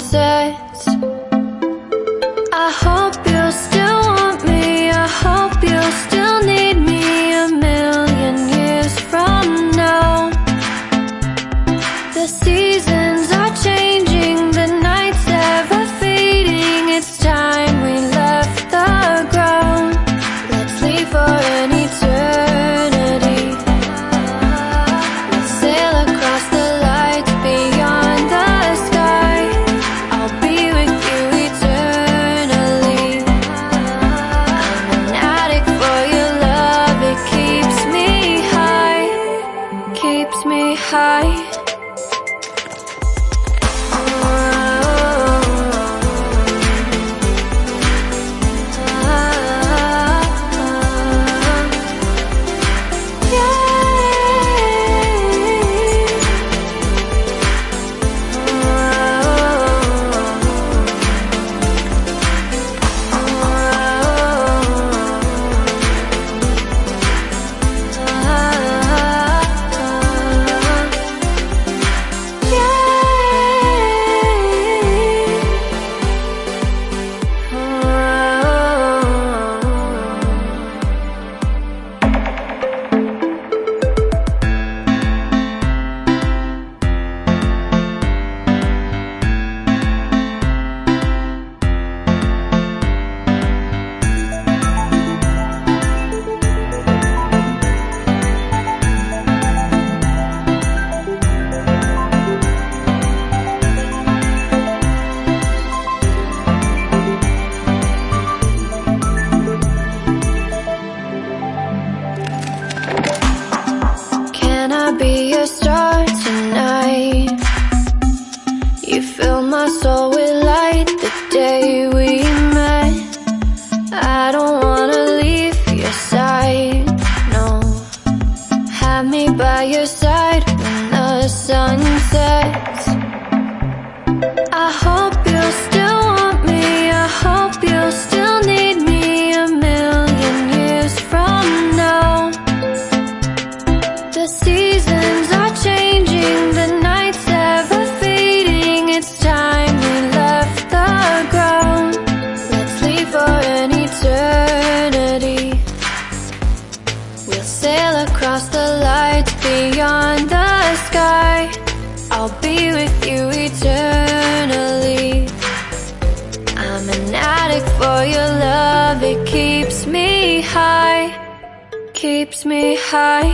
sunsets. I hope you'll still want me, I hope you'll still need me 1,000,000 years from now. The seasons are changing, the nights ever fading. It's time we left the ground. Let's leave for an eternity. We'll sail across the lights beyond the sky. I'll be with you eternally. I'm an addict for your love, it keeps me high, keeps me high. Be your star tonight. You fill my soul with light the day we met. I don't wanna leave your side, no. Have me by your side when the sun sets. I hope you'll still want me, I hope you'll still need me 1,000,000 years from now. The seasons are changing, the nights ever fading. It's time we left the ground. Let's leave for an eternity. We'll sail across the lights beyond the sky. I'll be with you eternally. I'm an addict for your love, it keeps me high, keeps me high.